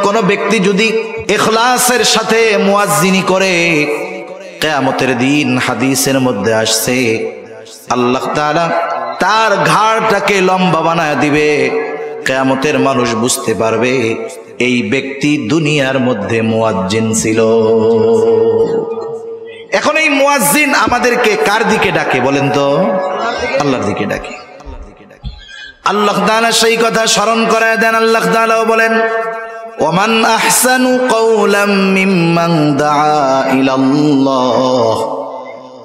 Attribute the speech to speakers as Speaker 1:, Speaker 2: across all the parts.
Speaker 1: কোন ব্যক্তি যদি ইখলাসের সাথে মুয়াজ্জিনি করে, কিয়ামতের দিন হাদিসের মধ্যে আসছে আল্লাহ তাআলা তার ঘাড়টাকে লম্বা বানায় দিবে। কিয়ামতের মানুষ বুঝতে পারবে এই ব্যক্তি দুনিয়ার মধ্যে মুয়াজ্জিন ছিল। এখন এই মুয়াজ্জিন আমাদেরকে কার দিকে ডাকে বলেন তো? আল্লাহর দিকে ডাকে। আল্লাহ তাআলা সেই কথা স্মরণ করায় দেন। আল্লাহ তাআলা বলেন, ওমান আহসানু কওলাম মিম্মান দাআ ইলাল্লাহ,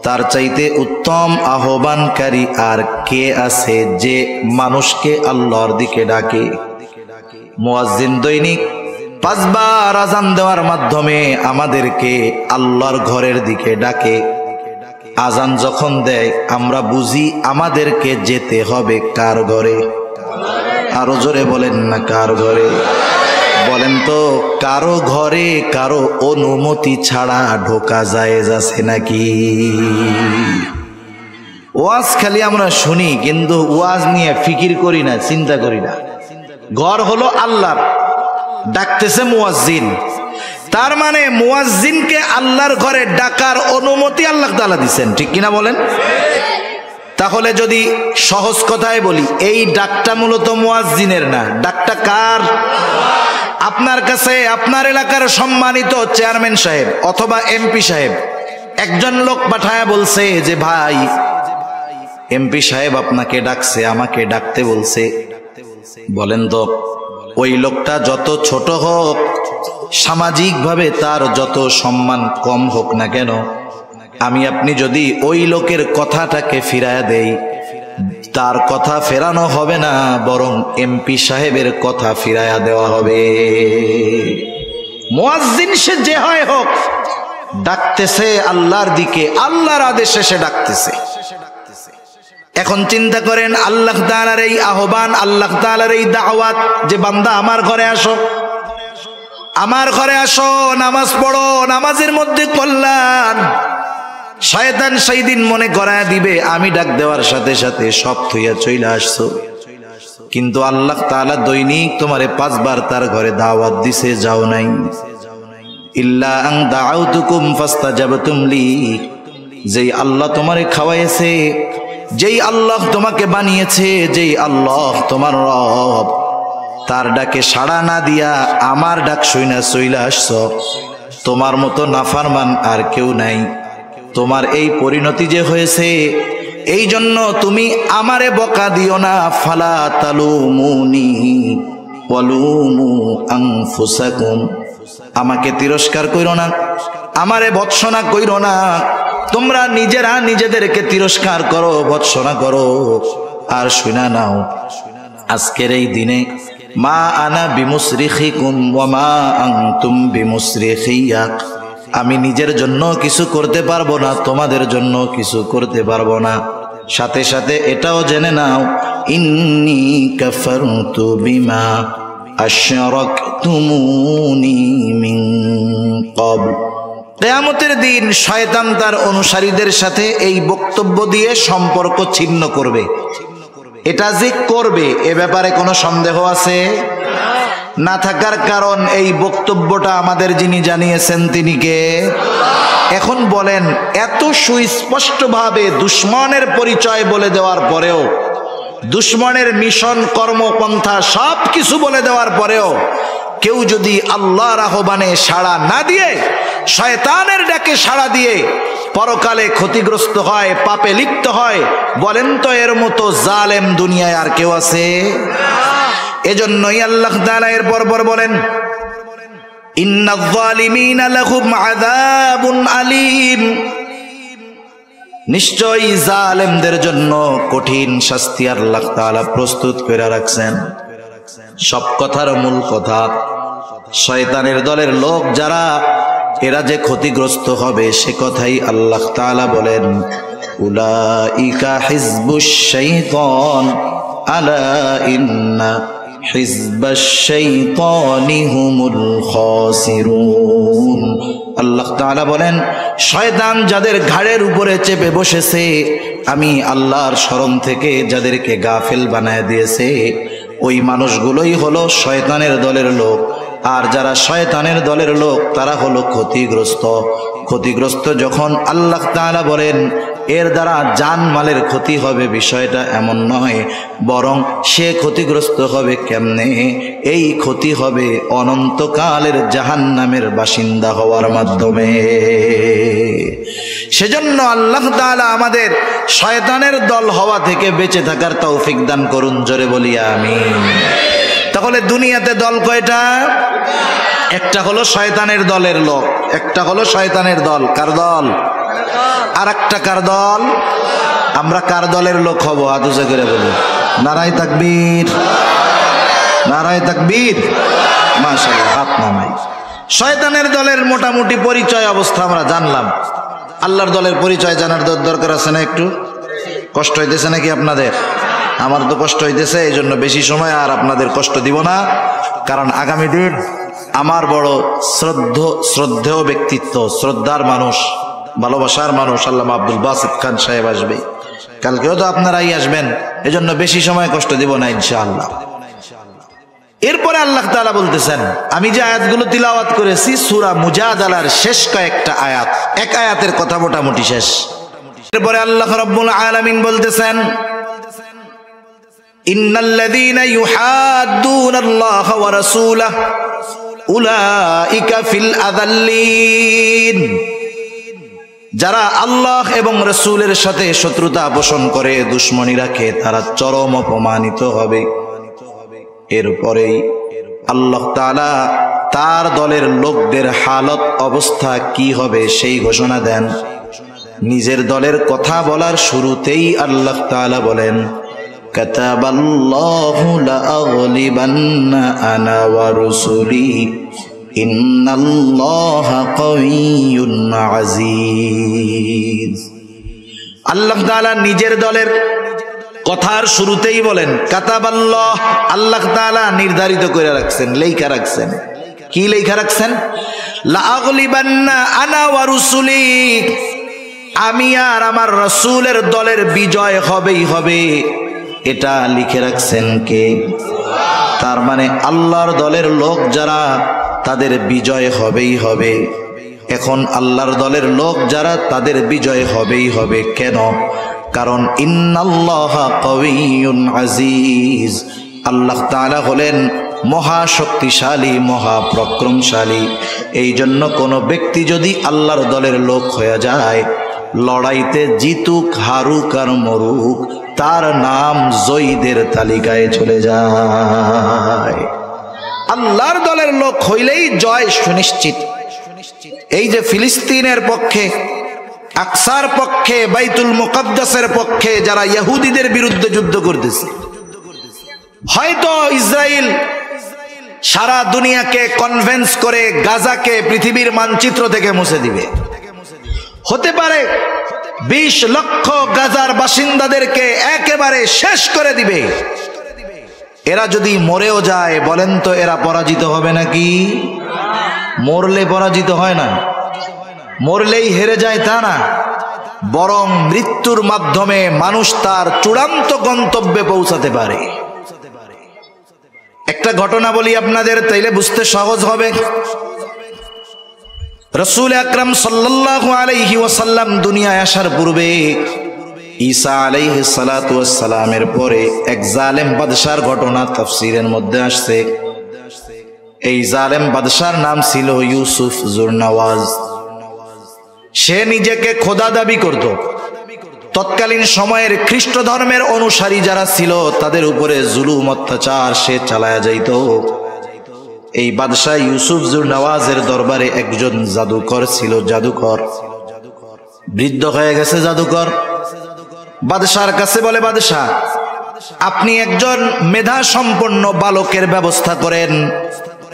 Speaker 1: তার চাইতে উত্তম আহ্বানকারী আর কে আছে যে মানুষকে আল্লাহর দিকে ডাকে? মুয়াজ্জিন দৈনিক 5 বার আযান দেওয়ার মাধ্যমে আমাদেরকে আল্লাহর ঘরের দিকে ডাকে। আযান যখন দেয় আমরা বুঝি আমাদেরকে যেতে হবে কার ঘরে? আরো জোরে বলেন না, কার ঘরে? বলেন তো, কারো ঘরে কারো অনুমতি ছাড়া ঢোকা জায়েজ আছে নাকি? ওয়াজ খালি আমরা শুনি, কিন্তু ওয়াজ নিয়ে ফিকির করি না, চিন্তা করি না। ঘর হলো আল্লাহর, ডাকতেছে মুয়াজ্জিন, তার মানে মুয়াজ্জিনকে আল্লাহর ঘরে ডাকার অনুমতি আল্লাহ তাআলা দিবেন, ঠিক কিনা বলেন? তাহলে যদি সহজ কথায় বলি, এই ডাকটা মূলত মুয়াজ্জিনের না, ডাকটা কার? আপনার কাছে আপনার এলাকার সম্মানিত চেয়ারম্যান সাহেব অথবা এমপি সাহেব একজন লোক পাঠায়া বলছে যে ভাই এমপি সাহেব আপনাকে ডাকছে, আমাকে ডাকতে বলছে। বলেন তো, ওই লোকটা যত ছোট হোক, সামাজিকভাবে তার যত সম্মান কম হোক না কেন, আমি আপনি যদি ওই লোকের কথাটাকে ফিরায়া দেই, তার কথা ফেরানো হবে না, বরং এমপি সাহেবের কথা ফিরায়া দেওয়া হবে। মুয়াজ্জিন সে যে হয় হোক, ডাকতেছে আল্লাহর দিকে, আল্লাহর আদেশে সে ডাকতেছে। এখন চিন্তা করেন, আল্লাহ তাআলার এই আহ্বান, আল্লাহ তাআলার এই দাওয়াত যে বান্দা আমার ঘরে আসো, আমার ঘরে আসো, নামাজ পড়ো, নামাজের মধ্যে কল্যাণ। শয়তান সেই দিন মনে করায় দিবে আমি ডাক দেওয়ার সাথে সাথে সব থইয়া চইলা আসছো, কিন্তু আল্লাহ তাআলা দৈনিক তোমারে 5 বার তার ঘরে দাওয়াত দিছে, যাও নাই। ইল্লা আন দাআউতুকুম ফাস্তাজাবতুম লি, যেই আল্লাহ তোমারে খাওয়াইছে, যেই আল্লাহ তোমাকে বানিয়েছে, যেই আল্লাহ তোমার রব, তার ডাকে সাড়া না দিয়া আমার ডাক শুইনা চইলা আসছো। তোমার মতো নাফরমান আর কেউ নাই। তোমার এই পরিণতি যে হয়েছে, এই জন্য তুমি আমারে বকা দিও না। ফালা তালুমুনি ওয়ালুমু আনফুসাকুম, আমাকে তিরস্কার কইরো না, আমারে ভৎসনা কইরো না। তোমরা নিজেরা নিজেদেরকে তিরস্কার করো, ভৎসনা করো। আর শুনা নাও, আজকের এই দিনে মা আনা বিমুসরিখিকুম ওয়া মা আনতুম বিমুসরিখিয়া, আমি নিজের জন্য কিছু করতে পারবো না, তোমাদের জন্য কিছু করতে পারবো না। সাথে সাথে এটাও জেনে নাও, ইন্নী কাফারতু বিমা আশরাকতুমুনি মিন ক্বাবল। কিয়ামতের দিন শয়তান তার অনুসারীদের সাথে এই বক্তব্য দিয়ে সম্পর্ক ছিন্ন করবে। এটা যে করবে, এ ব্যাপারে কোনো সন্দেহ আছে? না থাকার কারণ এই বক্তব্যটা আমাদের যিনি জানিয়েছেন তিনি কে? এখন বলেন, এত সুস্পষ্টভাবে দুশমনের পরিচয় বলে দেওয়ার পরেও, দুশমনের মিশন, কর্মপন্থা সব কিছু বলে দেওয়ার পরেও কেউ যদি আল্লাহর আহ্বানে সাড়া না দিয়ে, শয়তানের ডাকে সাড়া দিয়ে পরকালে ক্ষতিগ্রস্ত হয়, পাপে লিপ্ত হয়, বলেন তো এর মতো জালেম দুনিয়ায় আর কেউ আছে? এজন্যই আল্লাহ তাআলা এর পরপর বলেন, ইন্নায যালিমিনা লাহুম আযাবুন আলীম, নিশ্চয়ই জালেমদের জন্য কঠিন শাস্তি আল্লাহ তাআলা প্রস্তুত করে রাখছেন। সব কথার মূল কথা, শয়তানের দলের লোক যারা, এরা যে ক্ষতিগ্রস্ত হবে সে কথাই আল্লাহ তাআলা বলেন, উলাইকা হিজবুশ শাইতান আলা ইন্না হিজবাশ শাইতানি হুমুল খাসিরুন। আল্লাহ তাআলা বলেন, শয়তান যাদের ঘাড়ের উপরে চেপে বসেছে, আমি আল্লাহর স্মরণ থেকে যাদেরকে গাফেল বানায় দিয়েছে, ওই মানুষগুলোই হলো শয়তানের দলের লোক। আর যারা শয়তানের দলের লোক তারা হলো ক্ষতিগ্রস্ত। ক্ষতিগ্রস্ত যখন আল্লাহ তাআলা বলেন এর দ্বারা জানমালের ক্ষতি হবে, বিষয়টা এমন নয়, বরং সে ক্ষতিগ্রস্ত হবে কেমনে? এই ক্ষতি হবে অনন্তকালের জাহান্নামের বাসিন্দা হওয়ার মাধ্যমে। সেজন্য আল্লাহ তাআলা আমাদের শয়তানের দল হওয়া থেকে বেঁচে থাকার তৌফিক দান করুন, জোরে বলি আমিন। তাহলে দুনিয়াতে দল কয়টা? একটা হলো শয়তানের দলের লোক, একটা হলো শয়তানের দল। কার দল? আর একটা কার দল? আমরা কার দলের লোক হব? হাত উঁচু করে বলি নারায়ে তাকবীর, নারায়ে তাকবীর। মাশাআল্লাহ, হাত নামাই। শয়তানের দলের মোটামুটি পরিচয় অবস্থা আমরা জানলাম। আল্লাহর দলের পরিচয় জানার দরকার আছে না? একটু কষ্ট হইতেছে নাকি আপনাদের? আমার তো কষ্ট হইতেছে, এই জন্য বেশি সময় আর আপনাদের কষ্ট দিব না। কারণ আগামী দিন আমার বড় শ্রদ্ধেয় ব্যক্তিত্ব, শ্রদ্ধার মানুষ, ভালোবাসার মানুষ আল্লামা আব্দুল বাসিত খান সাহেব আসবে। কালকেও তো আপনারাই আসবেন, এজন্য বেশি সময় কষ্ট দিব না ইনশাআল্লাহ। এরপরে আল্লাহ তাআলা বলতেছেন, আমি যে আয়াতগুলো তিলাওয়াত করেছি সূরা মুজাদালার শেষ কয়েকটা আয়াত, এক আয়াতের কথা মোটামুটি শেষ। এরপরে আল্লাহ রাব্বুল আলামিন বলতেছেন, ইন্নাল্লাযীনা ইউহাদ্দুনাল্লাহা ওয়া রাসূলাহু উলাইকা ফিল আযাল্লিন। যারা আল্লাহ এবং রাসূলের সাথে শত্রুতা পোষণ করে, দুশমনী রাখে, তারা চরম অপমানিত হবে। এরপরেই আল্লাহ তাআলা তার দলের লোকদের হালত অবস্থা কি হবে সেই ঘোষণা দেন। নিজের দলের কথা বলার শুরুতেই আল্লাহ তাআলা বলেন, কাতাবাল্লাহু লাআগলিবান্না আনা ওয়া রুসুলি ইন্নাল্লাহা কাওয়িয়্যুন আজিজ। আল্লাহ তাআলা নিজের দলের কথার শুরুতেই বলেন কাতাবাল্লাহ, আল্লাহ তাআলা নির্ধারিত করে রাখছেন, লেখা রাখছেন। কি লেখা রাখছেন? লাআগলিবান্না আনা ওয়া রুসুলি, আমি আর আমার রাসূলের দলের বিজয় হবেই হবে, এটা লিখে রাখছেন কে? তার মানে আল্লাহর দলের লোক যারা, তাদের বিজয় হবেই হবে। এখন আল্লাহর দলের লোক যারা, তাদের বিজয় হবেই হবে। কেন? কারণ ইন্নাল্লাহা কাওয়িয়্যুন আজিজ, আল্লাহ তাআলা হলেন মহাশক্তিশালী, মহাপরাক্রমশালী। এই জন্য কোনো ব্যক্তি যদি আল্লাহর দলের লোক হয়ে যায়, লড়াইতে জিতুক, হারুক আর মরুক, তার নাম জয়ীদের তালিকায় চলে যায়। আল্লাহর দলের লোক হইলেই জয় সুনিশ্চিত। এই যে ফিলিস্তিনের পক্ষে, আকসার পক্ষে, বাইতুল মুকাদ্দাসের পক্ষে যারা ইহুদিদের বিরুদ্ধে যুদ্ধ করতেছে, হয়তো ইসরায়েল সারা দুনিয়াকে কনভিন্স করে গাজাকে পৃথিবীর মানচিত্র থেকে মুছে দিবে। হতে পারে 20 লক্ষ গাজার বাসিন্দাদেরকে একেবারে শেষ করে দিবে। এরা যদি মরেও যায়, বলেন তো এরা পরাজিত হবে নাকি? মরলে পরাজিত হয় না, মরলেই হেরে যায় তা না, বরং মৃত্যুর মাধ্যমে মানুষ তার চূড়ান্ত গন্তব্যে পৌঁছাতে পারে। একটা ঘটনা বলি আপনাদের, তাইলে বুঝতে সহজ হবে। রাসূল আকরাম সাল্লাল্লাহু আলাইহি ওয়াসাল্লাম দুনিয়ায় আসার পূর্বে ঈসা আলাইহিস সালাতু ওয়াস সালামের পরে এক জালেম বাদশার ঘটনা তাফসীরের মধ্যে আসছে। এই জালেম বাদশার নাম ছিল ইউসুফ জুরনাওয়াজ। সে নিজেকে খোদা দাবি করত। তৎকালীন সময়ের খ্রিস্ট ধর্মের অনুসারী যারা ছিল তাদের উপরে জুলুম অত্যাচার সে চালায়া যাইত। এই বাদশাহ ইউসুফ জুরনাওয়াজের দরবারে একজন জাদুকর ছিল, জাদুকর বৃদ্ধ হয়ে গেছে। জাদুকর বাদশার কাছে বলে, বাদশাহ আপনি একজন মেধা সম্পন্ন বালকের ব্যবস্থা করেন,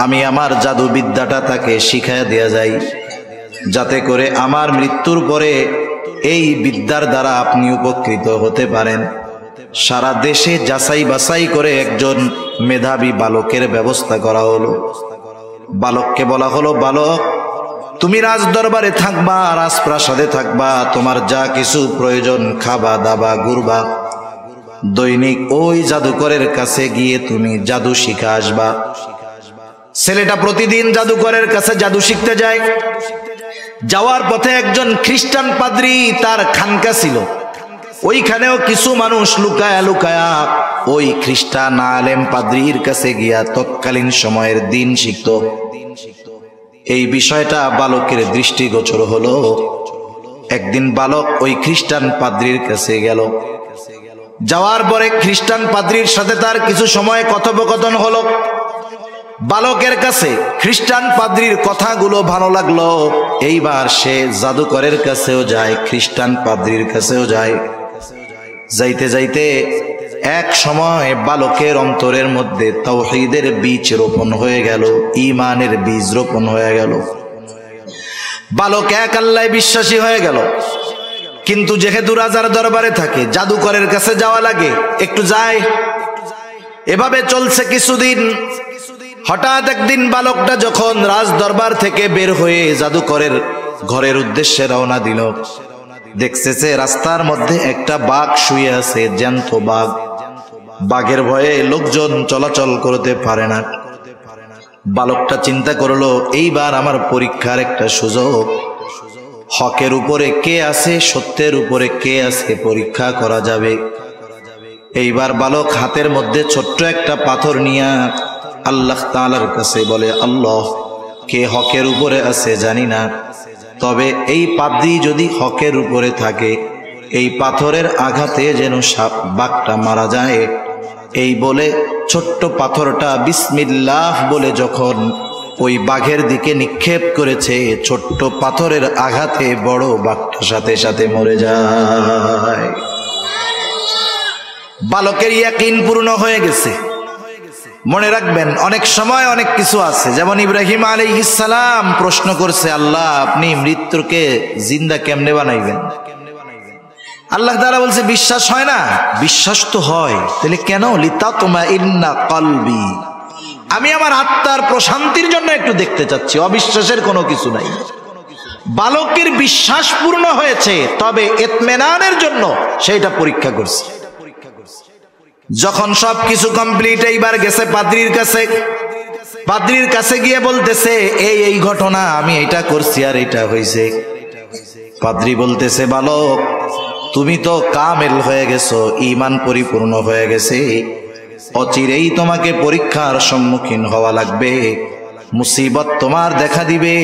Speaker 1: আমি আমার জাদু বিদ্যাটা তাকে শিখাইয়া দেয়া যাই, যাতে করে আমার মৃত্যুর পরে এই বিদ্যার দ্বারা আপনি উপকৃত হতে পারেন। সারা দেশে যাচাই বাছাই করে একজন মেধাবী বালকের ব্যবস্থা করা হলো। বালককে বলা হলো, বালক তুমি রাজ দরবারে থাকবা, রাজপ্রাসাদে থাকবা, তোমার যা কিছু প্রয়োজন খাবা দাবা ঘুরবা, দৈনিক ওই জাদুকরের কাছে গিয়ে তুমি জাদু শিখা আসবা। ছেলেটা প্রতিদিন জাদুকরের কাছে জাদু শিখতে যায়। যাওয়ার পথে একজন খ্রিস্টান পাদ্রী তার খানকা ছিল, ওইখানেও কিছু মানুষ লুকায়া লুকায়া ওই খ্রিস্টান আলেম পাদ্রীর কাছে গিয়া তৎকালীন সময়ের দিন শিখত। এই বিষয়টা বালকের দৃষ্টিগোচর হলো। একদিন বালক ওই খ্রিস্টান পাদ্রীর কাছে গেল। যাওয়ার পরে খ্রিস্টান পাদ্রীর সাথে তার কিছু সময় কথোপকথন হলো। বালকের কাছে খ্রিস্টান পাদ্রীর কথাগুলো ভালো লাগলো। এইবার সে জাদুকরের কাছেও যায়, খ্রিস্টান পাদ্রীর কাছেও যায়। যাইতে যাইতে এক সময় বালকের অন্তরের মধ্যে তাওহীদের বীজ রোপণ হয়ে গেল, ঈমানের বীজ রোপণ হয়ে গেল। বালক এক আল্লাহয় বিশ্বাসী হয়ে গেল। কিন্তু যেহেতু রাজার দরবারে থাকে, জাদুকরের কাছে যাওয়া লাগে, একটু যায়। এভাবে চলছে কিছুদিন। হঠাৎ একদিন বালকটা যখন রাজ দরবার থেকে বের হয়ে জাদুকরের ঘরের উদ্দেশ্যে রওনা দিল, দেখতেছে রাস্তার মধ্যে একটা বাঘ শুয়ে আছে, জ্যান্ত বাঘ। বাঘের ভয়ে লোকজন চলাচল করতে পারে না। বালকটা চিন্তা করলো, এইবার আমার পরীক্ষার একটা সুযোগ। হকের উপরে কে আছে, সত্যের উপরে কে আছে, পরীক্ষা করা যাবে। এইবার বালক হাতের মধ্যে ছোট্ট একটা পাথর নিয়ে আল্লাহ তাআলার কাছে বলে, আল্লাহ, কে হকের উপরে আছে জানি না, তবে এই পাদ্রী যদি হকের উপরে থাকে, এই পাথরের আঘাতে যেন বাঘটা মারা যায়। এই বলে ছোট্ট পাথরটা বিসমিল্লাহ বলে যখন ওই বাঘের দিকে নিক্ষেপ করেছে, ছোট্ট পাথরের আঘাতে বড় বাঘটা সাথে সাথে মরে যায়। বালকের ইয়াকিন পূর্ণ হয়ে গেছে। মনে রাখবেন, অনেক সময় অনেক কিছু আছে। যেমন ইব্রাহিম আলাইহিস সালাম প্রশ্ন করছে, আল্লাহ, আপনি মৃত্যুকে জিন্দা কেমনে বানাইবেন? আল্লাহ তাআলা বলছে, বিশ্বাস হয় না? বিশ্বাস তো হয়, তাহলে কেন? লিতাতমাইন্না কলবি, আমি আমার আত্মার প্রশান্তির জন্য একটু দেখতে চাচ্ছি, অবিশ্বাসের কোনো কিছু নাই। বালকের বিশ্বাস পূর্ণ হয়েছে, তবে ইতমিনানের জন্য সেইটা পরীক্ষা করছে। যখন সব কিছু কমপ্লিট, এইবার গেছে পাদ্রীর কাছে। পাদ্রীর কাছে গিয়ে বলতেছে, এই ঘটনা, আমি এটা করছি আর এটা হয়েছে। পাদ্রী বলতেছে, বালক, তুমি তো কামেল হয়ে গেছো, ঈমান পরিপূর্ণ হয়ে গেছে, অচিরেই তোমাকে পরীক্ষার সম্মুখীন হওয়া লাগবে, মুসিবত তোমার দেখা দিবে।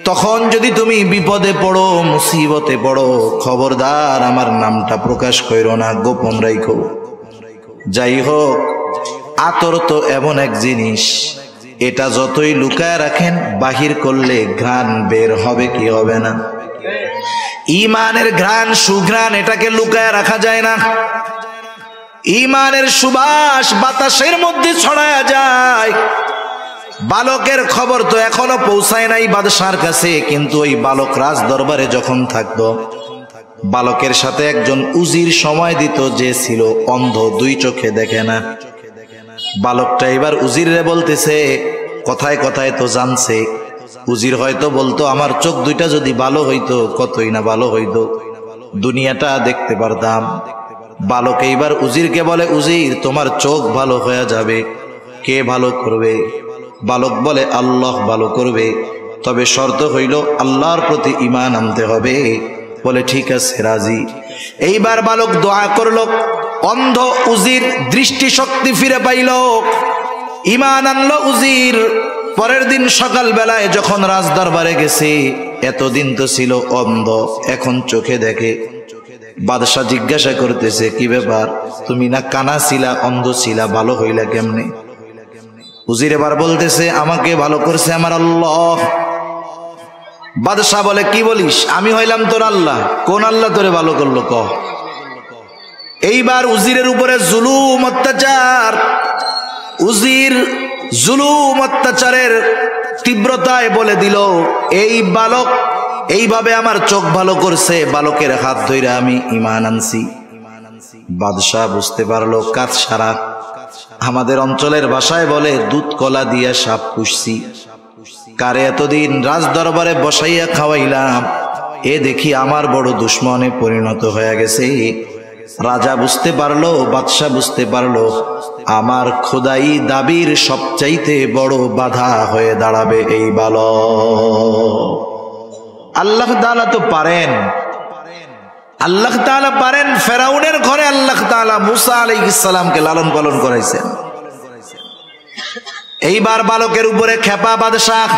Speaker 1: তখন যদি তুমি বিপদে পড়ো, মুসিবতে পড়ো, খবরদার আমার নামটা প্রকাশ করো না, গোপন রাখো। যাই হোক, আতর তো এমন এক জিনিস, এটা যতই লুকায় রাখেন, বাহির করলে ঘ্রাণ বের হবে কি হবে না? ঈমানের ঘ্রাণ, সুঘ্রাণ, এটাকে লুকায় রাখা যায় না। ঈমানের সুবাস বাতাসের মধ্যে ছড়ায়া যায়। বালকের খবর তো এখনো পৌঁছায় নাই বাদশার কাছে, কিন্তু ওই বালক রাজ দরবারে যখন থাকতো, বালকের সাথে একজন উজির সময় দিত, যে ছিল অন্ধ, দুই চোখে দেখে না। বালকটা এবার উজিরে বলতেছে, কথায় কথায় তো জানছে। উজির হয়তো বলতো, আমার চোখ দুইটা যদি ভালো হইতো, কতই না ভালো হইতো, দুনিয়াটা দেখতে পারতাম। বালক এইবার উজিরকে বলে, উজির, তোমার চোখ ভালো হয়ে যাবে, কে ভালো করবে? বালক বলে, আল্লাহ ভালো করবে, তবে শর্ত হইল আল্লাহর প্রতি ঈমান আনতে হবে। বলে, ঠিক আছে, রাজি। এইবার বালক দোয়া করল, অন্ধ উজির দৃষ্টি শক্তি ফিরে পাইল, ঈমান আনলো উজির। পরের দিন সকাল বেলায় যখন রাজ দরবারে গেছে, এতদিন তো ছিল অন্ধ, এখন চোখে দেখে। বাদশাহ জিজ্ঞাসা করতেছে, কি ব্যাপার, তুমি না কানা ছিলা, অন্ধ ছিলা, ভালো হইলা কেমনে? উজির এবার বলতেছে, আমাকে ভালো করছে আমার আল্লাহ। বাদশাহ বলে, কি বলিস? আমি হইলাম তোর আল্লাহ? কোন আল্লাহ তোরে ভালো করলো ক? এইবার উজিরের উপরে জুলুম অত্যাচার। উজির জুলুম অত্যাচারের তীব্রতায় বলে দিল, এই বালক এইভাবে আমার চোখ ভালো করছে, বালকের হাত ধইরা আমি ঈমান আনছি। বাদশাহ বুঝতে পারলো কাজ সারা। আমাদের অঞ্চলের ভাষায় বলে, দুধ কলা দিয়া সাপ পুষছি। কারে এতদিন রাজ দরবারে বসাইয়া খাওয়াইলাম, এ দেখি আমার বড় দুশ্মনে পরিণত হয়ে গেছে। রাজা বুঝতে পারলো, বাদশা বুঝতে পারলো, আমার খোদাই দাবির সবচাইতে বড় বাধা হয়ে দাঁড়াবে এই বালক। আল্লাহ তাআলা তো পারেন, আল্লাহ তাআলা পারেন। ফেরাউনের ঘরে আল্লাহ তাআলা মুসা আলাইহিস সালামকে লালন পালন করাইছেন। এইবার বালকের উপরে খেপা বাদশাহ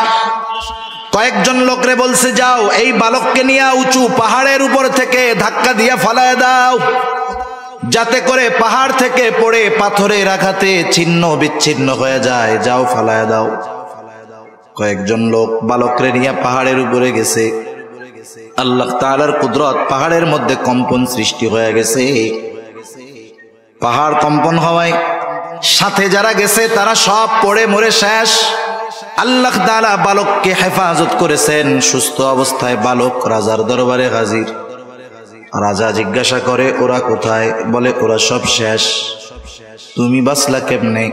Speaker 1: কয়েকজন লোকরে বলছে, যাও এই বালককে নিয়ে উঁচু পাহাড়ের উপর থেকে ধাক্কা দিয়া ফালায় দাও, যাতে করে পাহাড় থেকে পড়ে পাথরের আঘাতে ছিন্ন বিচ্ছিন্ন হয়ে যায়। যাও ফালায় দাও। কয়েকজন লোক বালকরে নিয়ে পাহাড়ের উপরে গেছে। আল্লাহ তাআলার কুদরত, পাহাড়ের মধ্যে কম্পন সৃষ্টি হয়ে গেছে। পাহাড় কম্পন হওয়ায় সাথে যারা গেছে তারা সব পড়ে মরে শেষ। আল্লাহ তাআলা বালককে হেফাজত করেছেন। সুস্থ অবস্থায় বালক রাজার দরবারে হাজির। রাজা জিজ্ঞাসা করে, ওরা কোথায়? বলে, ওরা সব শেষ। তুমি বাঁচলা কেমনে?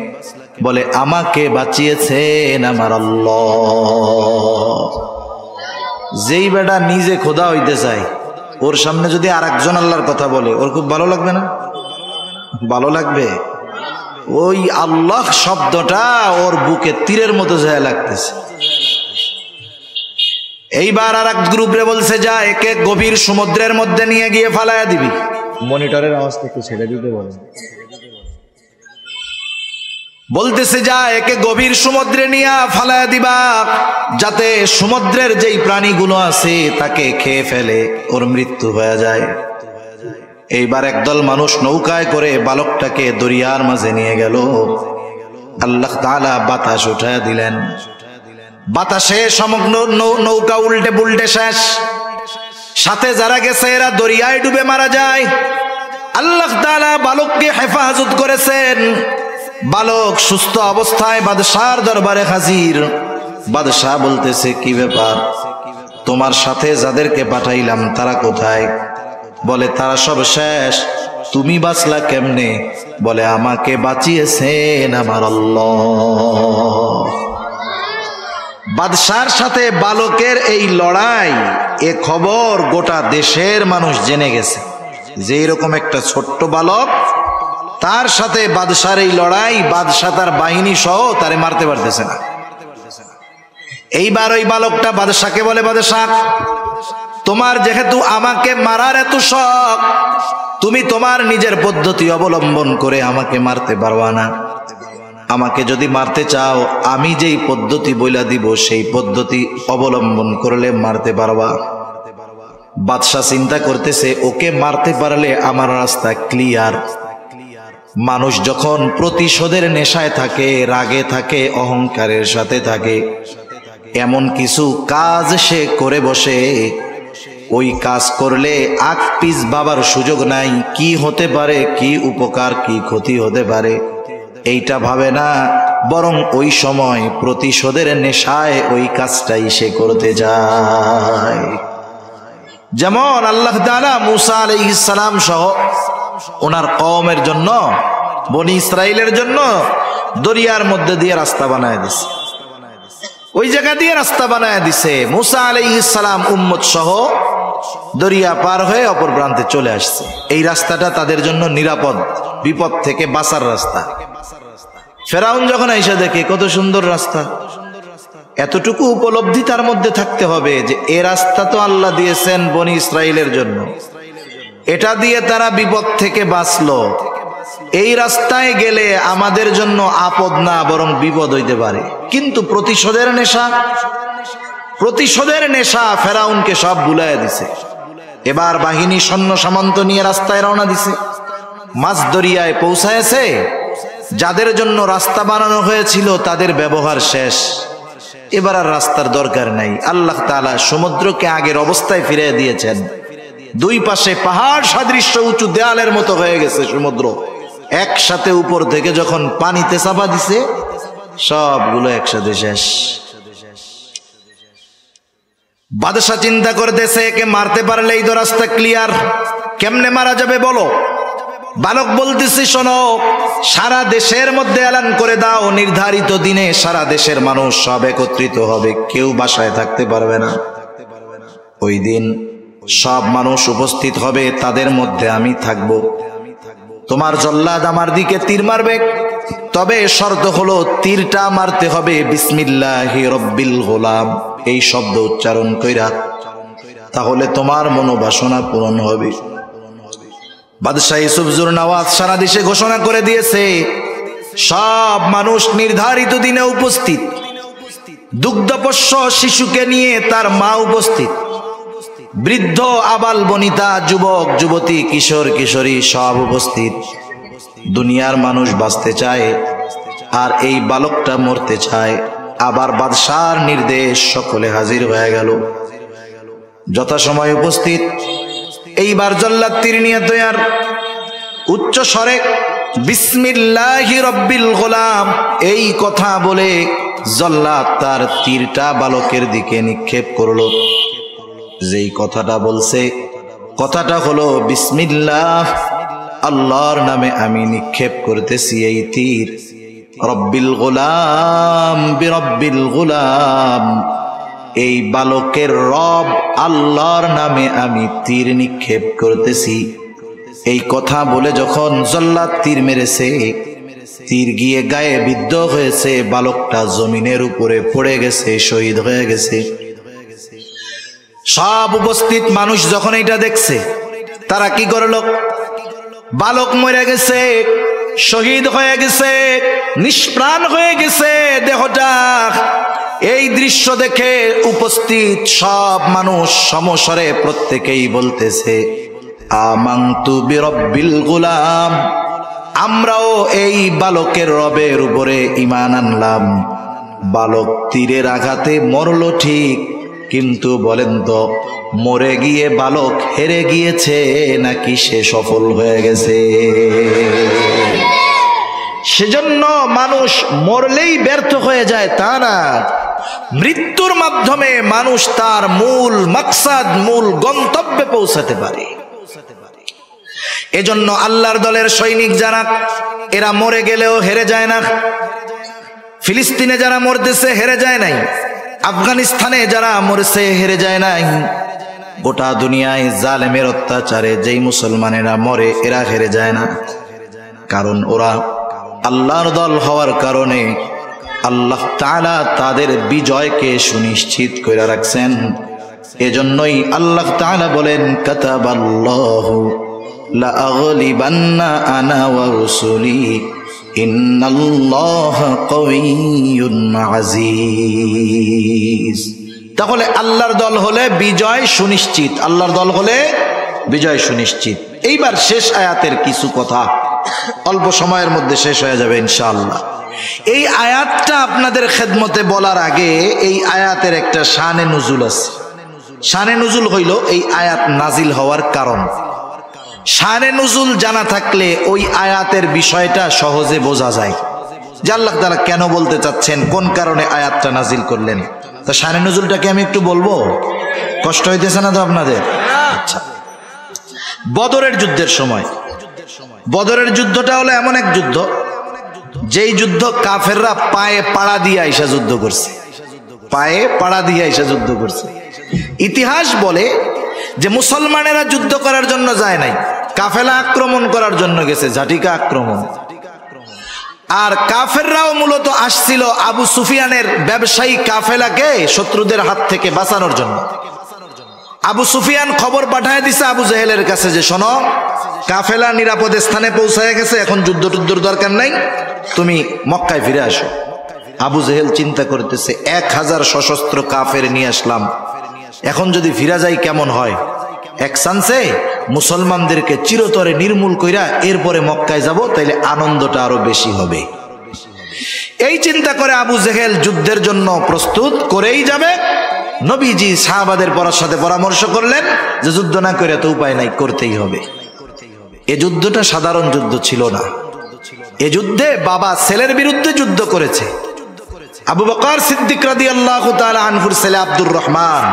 Speaker 1: বলে, আমাকে বাঁচিয়েছেন আমার আল্লাহ। যেই বেটা নিজে খোদা হইতে চায়, ওর সামনে যদি আরেকজন আল্লাহর কথা বলে, ওর খুব ভালো লাগবে না? ভালো লাগবে। ওই আল্লাহ শব্দটা ওর বুকে তীরের মতো যায় লাগতেছে। এইবার আর এক গ্রুপরে বলছে, যা একে গভীর সমুদ্রের মধ্যে নিয়ে গিয়ে ফালায়া দিবি।
Speaker 2: মনিটরের আওয়াজটা একটু ছেড়ে দিতে বলেন।
Speaker 1: বলতেছে, যা একে গভীর সমুদ্রে নিয়ে ফালায়া দিবা, যাতে সমুদ্রের যেই প্রাণীগুলো আছে তাকে খেয়ে ফেলে, ওর মৃত্যু হয়ে যায়। এইবার একদল মানুষ নৌকায় করে বালকটাকে দরিয়ার মাঝে নিয়ে গেল। আল্লাহ তাআলা বাতাস উঠায়া দিলেন। বাতাসে সমগ্র নৌকা উল্টে পুল্টে শেষ। সাথে যারা গেছে এরা দরিয়ায় ডুবে মারা যায়। আল্লাহ তাআলা বালককে হেফাজত করেছেন। বালক সুস্থ অবস্থায় বাদশার দরবারে হাজির। বাদশাহ বলতেছে, কি ব্যাপার? তোমার সাথে যাদেরকে পাঠাইলাম তারা কোথায়? বলে, তারা সব শেষ। তুমি বাঁচলা কেমনে? বলে, আমাকে বাঁচিয়েছেন আমার আল্লাহ। বাদশার সাথে বালকের এই লড়াই, এ খবর গোটা দেশের মানুষ জেনে গেছে যে এরকম একটা ছোট্ট বালক, তার সাথে বাদশার এই লড়াই, বাদশা তার বাহিনী সহ তারে মারতে পারতেছে না। এইবার ওই বালকটা বাদশাকে বলে, বাদশাহ, তোমার যেহেতু আমাকে মারার এত শখ, তুমি তোমার নিজের পদ্ধতি অবলম্বন করে আমাকে মারতে পারবা না। আমাকে যদি মারতে চাও, আমি যেই পদ্ধতি বইলা দিব সেই পদ্ধতি অবলম্বন করলে মারতে পারবা। বাদশা চিন্তা করতেছে, ওকে মারতে পারলে আমার রাস্তা ক্লিয়ার। মানুষ যখন প্রতিশোধের নেশায় থাকে, রাগে থাকে, অহংকারের সাথে থাকে, এমন কিছু কাজ সে করে বসে, ওই কাজ করলে আগ পিছ ভাবার সুযোগ নাই, কি হতে পারে, কি উপকার কি ক্ষতি হতে পারে, এইটা ভাবে না, বরং ওই সময় প্রতিশোধের নেশায় ওই কাজটাই সে করতে যায়। যেমন আল্লাহ তাআলা মুসা আলাইহিস সালাম সহ ওনার কওমের জন্য, বনি ইসরাইলের জন্য দরিয়ার মধ্যে দিয়ে রাস্তা বানায় দিছে। ওই জায়গা দিয়ে রাস্তা বানায় দিছে। মুসা আলাইহিস সালাম উম্মত সহ দরিয়া পার হয়ে অপর প্রান্তে চলে আসছে। এই রাস্তাটা তাদের জন্য নিরাপদ, বিপদ থেকে বাঁচার রাস্তা। ফেরাউন যখন আইসা দেখে কত সুন্দর রাস্তা, এতটুকু উপলব্ধি তার মধ্যে থাকতে হবে যে এ রাস্তা তো আল্লাহ দিয়েছেন বনি ইসরাইলের জন্য, এটা দিয়ে তারা বিপদ থেকে বাঁচলো। এই রাস্তায় গেলে আমাদের জন্য আপদ না, বরং বিপদ হইতে পারে। কিন্তু প্রতিশোধের নেশা ফেরাউনকে সব ভুলাইয়া দিছে। এবার বাহিনী সৈন্য সামন্ত নিয়ে রাস্তায় রওনা দিছে। মাঝ দরিয়ায় পৌঁছায়ছে। যাদের জন্য রাস্তা বানানো হয়েছিল তাদের ব্যবহার শেষ, এবার আর রাস্তার দরকার নাই। আল্লাহ তাআলা সমুদ্রকে আগের অবস্থায় ফিরিয়ে দিয়েছেন। দুই পাশে পাহাড় সাদৃশ্য উঁচু দেয়ালের মতো হয়ে গেছে সমুদ্র। একসাথে উপর থেকে যখন পানিতে চাপা দিছে, সবগুলো একসাথে শেষ। বাদশা চিন্তা করতেছে, একে মারতে পারলেই তো রাস্তা ক্লিয়ার, কেমনে মারা যাবে বলো? বালক বলতেছে, শোনো, সারা দেশের মধ্যে এলান করে দাও, নির্ধারিত দিনে সারা দেশের মানুষ সব একত্রিত হবে, কেউ বাসায় থাকতে পারবে না। ওই দিন সব মানুষ উপস্থিত হবে, তাদের মধ্যে আমি থাকবো। তোমার জল্লাদ আমার দিকে তীর মারবে, তবে শর্ত হলো তীরটা মারতে হবে বিসমিল্লাহি রব্বিল গোলাম এই শব্দ উচ্চারণ কইরা, তাহলে তোমার মনোবাসনা পূরণ হবে। বাদশাহ ইউসুফ জুরনাওয়াজ সারা দেশে ঘোষণা করে দিয়েছে, সব মানুষ নির্ধারিত দিনে উপস্থিত, দুগ্ধপোষ্য শিশুকে নিয়ে তার মা উপস্থিত, বৃদ্ধ আবাল বনিতা যুবক যুবতী কিশোর কিশোরী সব উপস্থিত। দুনিয়ার মানুষ বাঁচতে চায় আর এই বালকটা মরতে চায়। আবার বাদশার নির্দেশ, সকলে হাজির হয়ে গেল, যথাসময় উপস্থিত। এইবার জল্লাদ তীর নিয়ে তৈয়ার, উচ্চ স্বরে বিসমিল্লাহি রব্বিল গোলাম এই কথা বলে জল্লাদ তার তীরটা বালকের দিকে নিক্ষেপ করলো। যেই কথাটা বলছে, কথাটা হলো বিসমিল্লাহ, আল্লাহর নামে আমি নিক্ষেপ করতেছি এই তীর। রব্বিল গোলাম বিরব্বিল গোলাম, এই বালকের রব আল্লাহর নামে আমি তীর নিক্ষেপ করতেছি। এই কথা বলে যখন জল্লাদ তীর মেরেছে, তীর গিয়ে গায়ে বিদ্ধ হয়েছে, বালকটা জমিনের উপরে পড়ে গেছে, শহীদ হয়ে গেছে। সব উপস্থিত মানুষ যখন এটা দেখছে, তারা কি করলো? বালক মরে গেছে, শহীদ হয়ে গেছে, নিষ্প্রাণ হয়ে গেছে দেহটা। এই দৃশ্য দেখে উপস্থিত সব মানুষ সমস্বরে প্রত্যেকেই বলতেছে, আমানতু বিরব্বিল গোলাম, আমরাও এই বালকের রবের উপরে ঈমান আনলাম। বালক তীরের আঘাতে মরল ঠিক, কিন্তু বলেন তো, মরে গিয়ে বালক হেরে গিয়েছে নাকি সে সফল হয়ে গেছে? সেজন্য মানুষ মরলেই ব্যর্থ হয়ে যায় তা না, মৃত্যুর মাধ্যমে মানুষ তার মূল মাকসাদ, মূল গন্তব্যে পৌঁছাতে পারে। এজন্য আল্লাহর দলের সৈনিক যারা, এরা মরে গেলেও হেরে যায় না। ফিলিস্তিনে যারা মরতেছে হেরে যায় নাই, আফগানিস্তানে যারা মরছে হেরে যায় নাই। গোটা দুনিয়ায় জালেমের অত্যাচারে যেই মুসলমানেরা মরে, এরা হেরে যায় না। কারণ ওরা আল্লাহর দল হওয়ার কারণে আল্লাহ তাআলা তাদের বিজয়কে সুনিশ্চিত করে রাখছেন। এজন্যই আল্লাহ তাআলা বলেন, কাতাবাল্লাহু লা আগলিবান্না আনা ওয়া রুসুলি ইন্নাল্লাহা কাওয়িয়্যুন আজিজ। তাহলে আল্লাহর দল হলে বিজয় সুনিশ্চিত, আল্লাহর দল হলে বিজয় সুনিশ্চিত। এইবার শেষ আয়াতের কিছু কথা অল্প সময়ের মধ্যে শেষ হয়ে যাবে ইনশাআল্লাহ। এই আয়াতটা আপনাদের খেদমতে বলার আগে এই আয়াতের একটা শানে নুজুল আছে। শানে নুজুল হইল এই আয়াত নাজিল হওয়ার কারণ। শানে নুজুল জানা থাকলে ওই আয়াতের বিষয়টা সহজে বোঝা যায় যে আল্লাহ তাআলা কেন বলতে চাচ্ছেন, কোন কারণে আয়াতটা নাজিল করলেন। তা শানে নুজুলটাকে আমি একটু বলবো, কষ্ট হইতেছে না তো আপনাদের? আচ্ছা, বদরের যুদ্ধের সময়, বদরের যুদ্ধটা হলো এমন এক যুদ্ধ, যেই যুদ্ধ কাফেররা পায়ে পাড়া দিয়ে আইসা যুদ্ধ করছে, পায়ে পাড়া দিয়ে আইসা যুদ্ধ করছে। ইতিহাস বলে যে মুসলমানেরা যুদ্ধ করার জন্য যায় নাই, কাফেলা আক্রমণ করার জন্য গেছে, ঝাটিকা আক্রমণ। আর কাফেররাও মূলত আসছিল আবু সুফিয়ানের ব্যবসায়ী কাফেলাকে শত্রুদের হাত থেকে বাঁচানোর জন্য। আবু সুফিয়ান খবর পাঠায় দিছে আবু জেহেলের কাছে যে শোনো, কাফেলা নিরাপদ স্থানে পৌঁছায় গেছে, এখন যুদ্ধ টুদ্ধর দরকার নাই, তুমি মক্কায় ফিরে আসো। আবু জেহেল চিন্তা করতেছে, 1000 সশস্ত্র কাফের নিয়ে আসলাম, এখন যদি ফিরা যাই কেমন হয়? এক চান্সে মুসলমানদেরকে চিরতরে নির্মূল কইরা এরপরে মক্কায় যাব, তাইলে আনন্দটা আরো বেশি হবে। এই চিন্তা করে আবু জেহেল যুদ্ধের জন্য প্রস্তুত করেই যাবে। নবীজি সাহাবাদের সাথে পরামর্শ করলেন যে যুদ্ধ না করে তো উপায় নাই, করতেই হবে। এ যুদ্ধটা সাধারণ যুদ্ধ ছিল না, এ যুদ্ধে বাবা ছেলের বিরুদ্ধে যুদ্ধ করেছে। আবু বকর সিদ্দিক রাদিয়াল্লাহু তাআলা আনহুর ছেলে আব্দুর রহমান,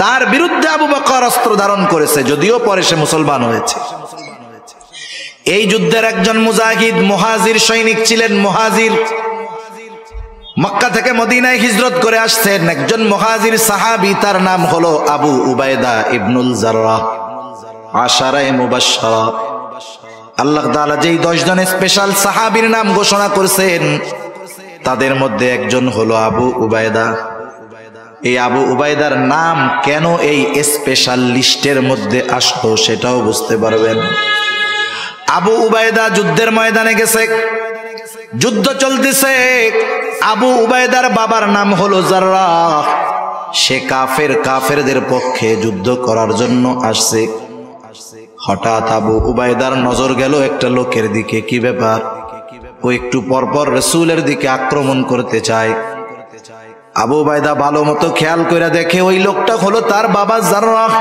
Speaker 1: তার বিরুদ্ধে আবু বকর অস্ত্র ধারণ করেছে, যদিও পরে সে মুসলমান হয়েছে। এই যুদ্ধের একজন মুজাহিদ মুহাজির সৈনিক ছিলেন। মুহাজির মক্কা থেকে মদিনায় হিজরত করে আসছেন একজন মুহাজির সাহাবী, তার নাম হলো আবু উবাইদা ইবনুল জাররাহ, আশারায়ে মুবাশশারা। আল্লাহ তাআলা যেই 10 জন স্পেশাল সাহাবীর নাম ঘোষণা করেছেন তাদের মধ্যে একজন হলো আবু উবায়দা। এই আবু উবায়দার নাম কেন এই স্পেশাল লিস্টের মধ্যে আসলো সেটাও বুঝতে পারবেন। আবু উবায়দা যুদ্ধের ময়দানে গেছে, যুদ্ধ চলতেছে। আবু উবায়দার বাবার নাম হলো জাররাহ। সে কাফেরদের পক্ষে যুদ্ধ করার জন্য আসছে। হঠাৎ আবু উবায়দার নজর গেল একটা লোকের দিকে। কি ব্যাপার? ও একটু পরপর রাসূলের দিকে আক্রমণ করতে চায়। আবু উবায়দা ভালো মতো খেয়াল করে দেখে ওই লোকটা হলো তার বাবা জাররাহ।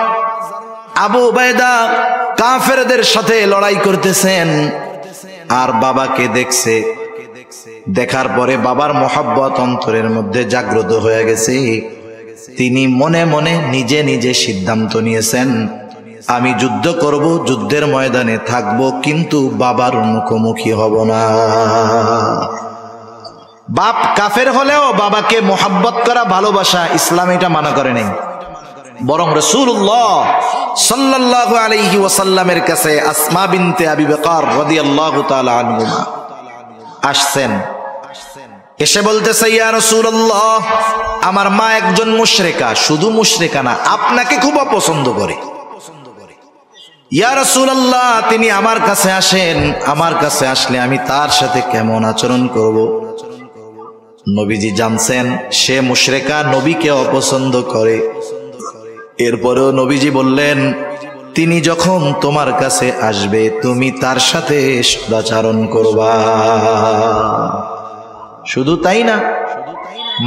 Speaker 1: আবু উবায়দা কাফেরদের সাথে লড়াই করতেছেন আর বাবাকে দেখছে। দেখার পরে বাবার মোহাব্বত অন্তরের মধ্যে জাগ্রত হয়ে গেছে। তিনি মনে মনে নিজে নিজে সিদ্ধান্ত নিয়েছেন, আমি যুদ্ধ করব, যুদ্ধের ময়দানে থাকব, কিন্তু বাবার মুখোমুখি হব না। বাপ কাফের হলেও বাবাকে মোহাব্বত করা, ভালোবাসা ইসলাম এটা মানা করে নাই। বরং রাসূলুল্লাহ সাল্লাল্লাহু আলাইহি ওয়াসাল্লামের কাছে আসমা বিনতে আবি বকর রাদিয়াল্লাহু তাআলা আনহুমা আসছেন। এসে বলতেছে, ইয়া রাসূলুল্লাহ, আমার মা একজন মুশরিকা, শুধু মুশরিকা না, আপনাকে খুব অপছন্দ করে। ইয়া রাসূলুল্লাহ, তিনি আমার কাছে আসেন, আমার কাছে আসলে আমি তার সাথে কেমন আচরণ করব? নবীজি জানছেন সে মুশরিকা, নবীকে অপছন্দ করে। এরপরেও নবীজি বললেন, তিনি যখন তোমার কাছে আসবে তুমি তার সাথে সদাচরণ করবা। শুধু তাই না,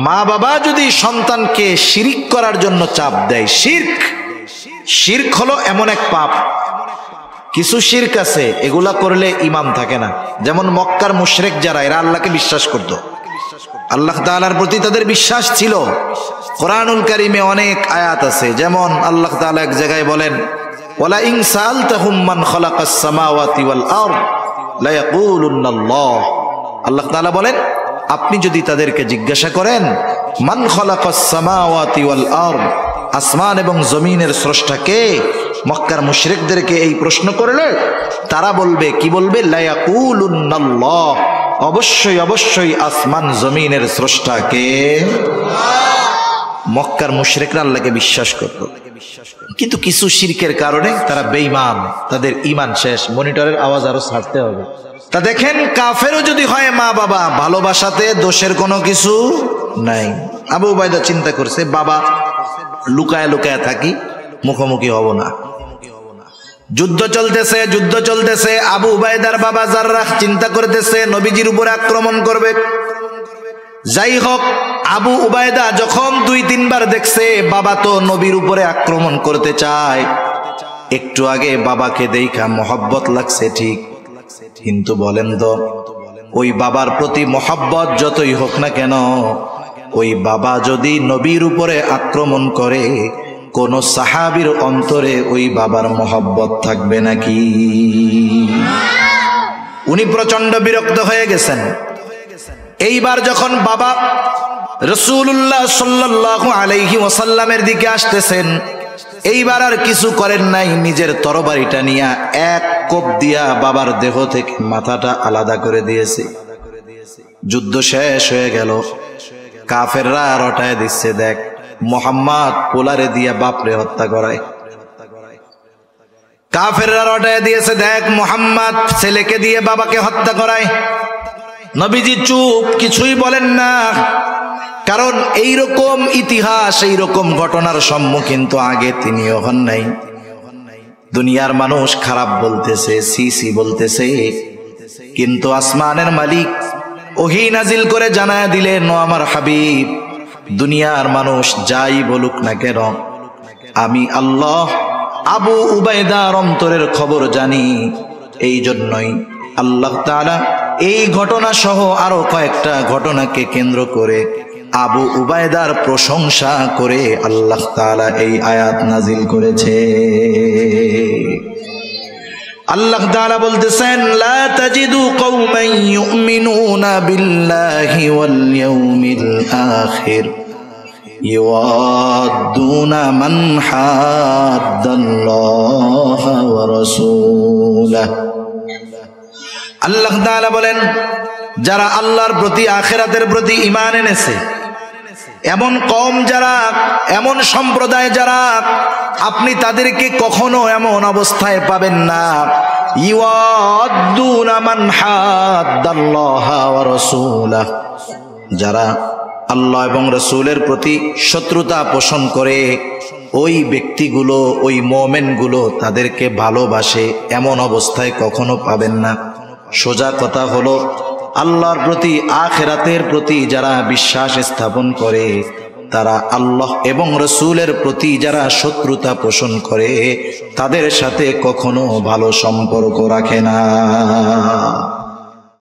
Speaker 1: মা বাবা যদি সন্তানকে শিরক করার জন্য চাপ দেয়, শিরক হলো এমন এক পাপ, কিছু শিরক আছে এগুলা করলে ঈমান থাকে না। যেমন মক্কার মুশরিক যারা, এরা আল্লাহকে বিশ্বাস করত, আল্লাহ তাআলার প্রতি তাদের বিশ্বাস ছিল। কোরআনুল কারীমে অনেক আয়াত আছে, যেমন আল্লাহ তাআলা এক জায়গায় বলেন, ওয়ালা ইন সাআলতাহুম মান খালাকাস সামাওয়াতি ওয়াল আরদ লা ইয়াকুলুন্নাল্লাহ। আল্লাহ তাআলা বলেন, আপনি যদি তাদেরকে জিজ্ঞাসা করেন মান খালাকাস সামাওয়াতি ওয়াল আরদ, আসমান এবং জমিনের স্রষ্টা কে, মক্কার মুশরিকদেরকে এই প্রশ্ন করলে তারা বলবে, কি বলবে? লা ইয়াকুলুন্নাল্লাহ, অবশ্যই অবশ্যই আসমান জমিনের স্রষ্টা কে। মক্কার মুশরিকরা আল্লাহকে বিশ্বাস করত, কিন্তু কিছু শিরকের কারণে তারা বেঈমান, তাদের ঈমান শেষ। মনিটরের আওয়াজ আরো ছাড়তে হবে। তা দেখেন, কাফেরও যদি হয় মা বাবা, ভালোবাসাতে দোষের কোনো কিছু নাই। আবু উবায়দা চিন্তা করছে, বাবা লুকায় লুকায় থাকি, মুখোমুখি হব না। যুদ্ধ চলতেছে। আবু উবায়দার বাবা জাররাহ চিন্তা করতেছে নবীজির উপর আক্রমণ করবে। যাই হোক, আবু উবায়দা যখন 2-3 বার দেখছে বাবা তো নবীর উপরে আক্রমণ করতে চায়, একটু আগে বাবাকে দেখা মোহাব্বত লাগছে ঠিক, কিন্তু বলেন তো, ওই বাবার প্রতি মোহাব্বত যতই হোক না কেন, ওই বাবা যদি নবীর উপরে আক্রমণ করে, কোন সাহাবীর অন্তরে ওই বাবার মোহাব্বত থাকবে নাকি? উনি প্রচন্ড বিরক্ত হয়ে গেছেন। এইবার যখন বাবা রাসূলুল্লাহ সাল্লাল্লাহু আলাইহি ওয়াসাল্লামের দিকে আসতেছেন, এইবার আর কিছু করেন নাই, নিজের তরবারিটা নিয়ে এক কোপ দিয়া বাবার দেহ থেকে মাথাটা আলাদা করে দিয়েছে। যুদ্ধ শেষ হয়ে গেল, কাফেররা রটায় দিচ্ছে, দেখ মুহাম্মদ পোলারে দিয়া বাপরে হত্যা করায়। কাফেররা রটায় দিয়েছে, দেখ মুহাম্মদ ছেলেকে দিয়ে বাবাকে হত্যা করায়। নবীজি চুপ, কিছুই বলেন না, কারণ এইরকম ইতিহাস, এইরকম ঘটনার সম্মুখীন তো আগে তিনিও হন নাই। দুনিয়ার মানুষ খারাপ বলতেছে, সি বলতেছে, কিন্তু আসমানের মালিক ওহী নাজিল করে জানায় দিলেন, ও আমার হাবিব, দুনিয়ার মানুষ যাই বলুক না কেন, আমি আল্লাহ আবু উবায়দার অন্তরের খবর জানি। এই জন্যই আল্লাহ তাআলা এই ঘটনা সহ আরো কয়েকটা ঘটনাকে কেন্দ্র করে আবু উবায়দার প্রশংসা করে আল্লাহ তাআলা এই আয়াত নাজিল করেছে। আল্লাহ তাআলা বলতেছেন, লা তাজিদু কওমান ইউমিনুনা বিল্লাহি ওয়াল ইয়াউমিল আখির ইউআদ্দুনা মান হাদ্দাল্লাহ ওয়া রাসূলাহু আল্লাহ তাআলা বলেন, যারা আল্লাহর প্রতি আখিরাতের প্রতি ঈমান এনেছে, এমন কওম যারা, এমন সম্প্রদায় যারা, আপনি তাদেরকে কখনো এমন অবস্থায় পাবেন না ইউআদ্দুনা মান হাদ্দাল্লাহা ওয়া রাসূলাহু, যারা আল্লাহ এবং রাসূলের প্রতি শত্রুতা পোষণ করে, ওই ব্যক্তিগুলো, ওই মুমিনগুলো তাদেরকে ভালোবাসে, এমন অবস্থায় কখনো পাবেন না। সোজা কথা হলো, আল্লাহর প্রতি আখিরাতের প্রতি যারা বিশ্বাস স্থাপন করে, তারা আল্লাহ এবং রাসূলের প্রতি যারা শত্রুতা পোষণ করে, তাদের সাথে কখনো ভালো সম্পর্ক রাখে না।